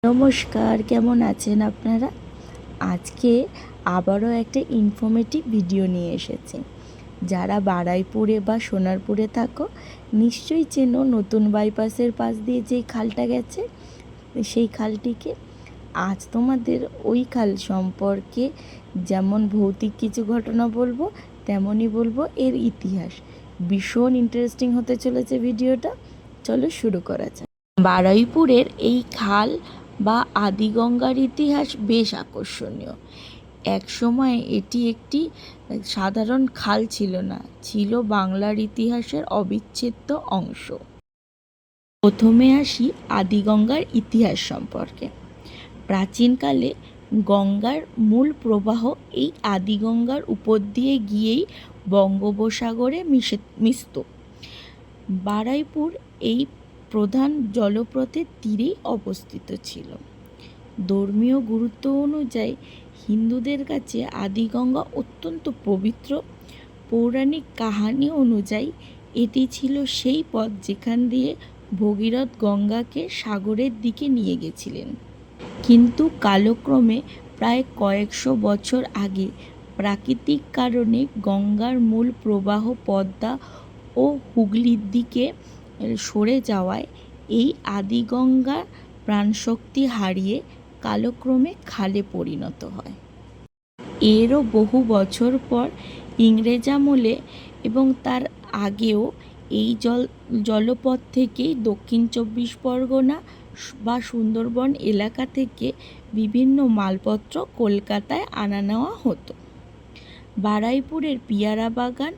নমস্কার, কেমন আছেন আপনারা? আজকে আবারও একটা ইনফরমেটিভ ভিডিও নিয়ে এসেছি। যারা বারুইপুরে বা সোনারপুরে থাকো নিশ্চয়ই চেনো নতুন বাইপাসের পাশ দিয়ে যেই খালটা গেছে, সেই খালটিকে। আজ তোমাদের ওই খাল সম্পর্কে যেমন ভৌতিক কিছু ঘটনা বলবো, তেমনই বলবো এর ইতিহাস। ভীষণ ইন্টারেস্টিং হতে চলেছে ভিডিওটা। চলো শুরু করা যাক। বারুইপুরের এই খাল বা আদিগঙ্গার ইতিহাস বেশ আকর্ষণীয়। এক সময় এটি একটি সাধারণ খাল ছিল না, ছিল বাংলার ইতিহাসের অবিচ্ছেদ্য অংশ। প্রথমে আসি আদিগঙ্গার ইতিহাস সম্পর্কে। প্রাচীনকালে গঙ্গার মূল প্রবাহ এই আদিগঙ্গার উপর দিয়ে গিয়েই বঙ্গোপসাগরে মিশত। বারুইপুর এই প্রধান জলপথের তীরেই অবস্থিত ছিল। ধর্মীয় গুরুত্ব অনুযায়ী হিন্দুদের কাছে আদিগঙ্গা অত্যন্ত পবিত্র। পৌরাণিক কাহিনী অনুযায়ী এটি ছিল সেই পথ যেখান দিয়ে ভগীরথ গঙ্গাকে সাগরের দিকে নিয়ে গেছিলেন। কিন্তু কালক্রমে প্রায় কয়েকশো বছর আগে প্রাকৃতিক কারণে গঙ্গার মূল প্রবাহ পদ্মা ও হুগলির দিকে সরে যাওয়ায় এই আদিগঙ্গা প্রাণশক্তি হারিয়ে কালক্রমে খালে পরিণত হয়। এরও বহু বছর পর ইংরেজ আমলে এবং তার আগেও এই জলপথ থেকেই দক্ষিণ ২৪ পরগনা বা সুন্দরবন এলাকা থেকে বিভিন্ন মালপত্র কলকাতায় আনা নেওয়া হতো। বারুইপুরের পিয়ারা বাগান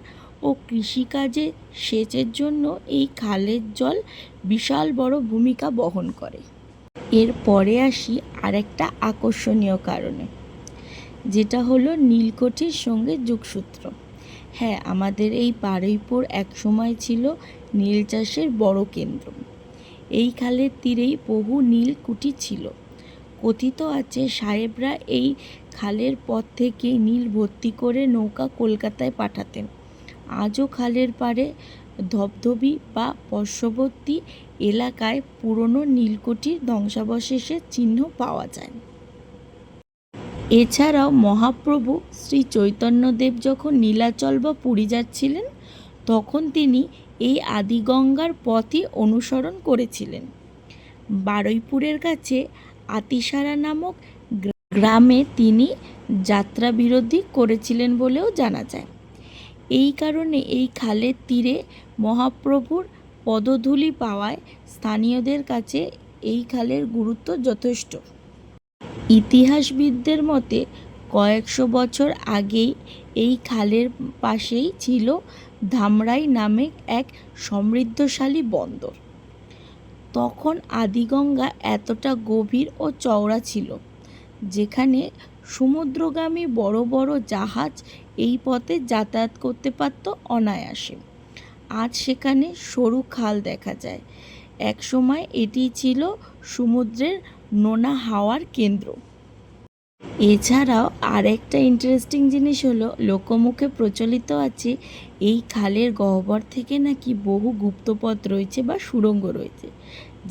ও কৃষিকাজে সেচের জন্য এই খালের জল বিশাল বড় ভূমিকা বহন করে। এরপরে আসি আরেকটা আকর্ষণীয় কারণে, যেটা হলো নীলকুঠির সঙ্গে যোগসূত্র। হ্যাঁ, আমাদের এই বারুইপুর একসময় ছিল নীল চাষের বড় কেন্দ্র। এই খালের তীরেই বহু নীলকুঠি ছিল। কথিত আছে সাহেবরা এই খালের পথ থেকে নীল ভর্তি করে নৌকা কলকাতায় পাঠাতেন। আজও খালের পাড়ে ধবধবি বা পার্শ্ববর্তী এলাকায় পুরনো নীলকুঠির ধ্বংসাবশেষের চিহ্ন পাওয়া যায়। এছাড়াও মহাপ্রভু শ্রী চৈতন্যদেব যখন নীলাচল বা পুরী যাচ্ছিলেন, তখন তিনি এই আদিগঙ্গার পথই অনুসরণ করেছিলেন। বারুইপুরের কাছে আতিসারা নামক গ্রামে তিনি যাত্রাবিরতি করেছিলেন বলেও জানা যায়। এই কারণে এই খালের তীরে মহাপ্রভুর পদধূলি পাওয়ায় স্থানীয়দের কাছে এই খালের গুরুত্ব যথেষ্ট। ইতিহাসবিদদের মতে কয়েকশো বছর আগেই এই খালের পাশেই ছিল ধামরাই নামে এক সমৃদ্ধশালী বন্দর। তখন আদিগঙ্গা এতটা গভীর ও চওড়া ছিল যেখানে সমুদ্রগামী বড় বড় জাহাজ এই পথে যাতায়াত করতে পারত অনায়াসে। আজ সেখানে সরু খাল দেখা যায়। একসময় এটি ছিল সমুদ্রের নোনা হাওয়ার কেন্দ্র। এছাড়াও আরেকটা ইন্টারেস্টিং জিনিস হলো, লোকমুখে প্রচলিত আছে এই খালের গহ্বর থেকে নাকি বহু গুপ্তপথ রয়েছে বা সুড়ঙ্গ রয়েছে,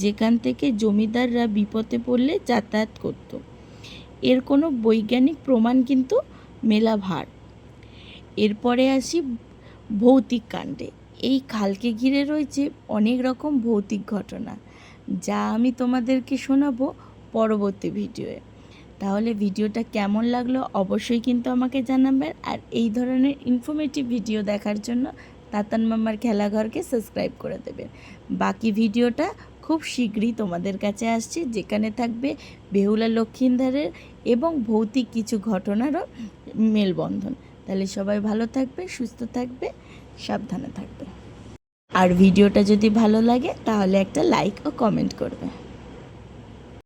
যেখান থেকে জমিদাররা বিপদে পড়লে যাতায়াত করত। এর কোনো বৈজ্ঞানিক প্রমাণ কিন্তু মেলা ভার। এরপরে আসি ভৌতিক কাণ্ডে। এই খালকে ঘিরে রয়েছে অনেক রকম ভৌতিক ঘটনা, যা আমি তোমাদেরকে শোনাবো পরবর্তী ভিডিওয়ে। তাহলে ভিডিওটা কেমন লাগলো অবশ্যই কিন্তু আমাকে জানাবেন। আর এই ধরনের ইনফরমেটিভ ভিডিও দেখার জন্য তাতান মামার খেলাঘরকে সাবস্ক্রাইব করে দেবেন। বাকি ভিডিওটা খুব শীঘ্রই তোমাদের কাছে আসছে, যেখানে থাকবে বেহুলা লক্ষিন্দরের এবং ভৌতিক কিছু ঘটনারও মেলবন্ধন। তাহলে সবাই ভালো থাকবে, সুস্থ থাকবে, সাবধানে থাকবে। আর ভিডিওটা যদি ভালো লাগে তাহলে একটা লাইক ও কমেন্ট করবে।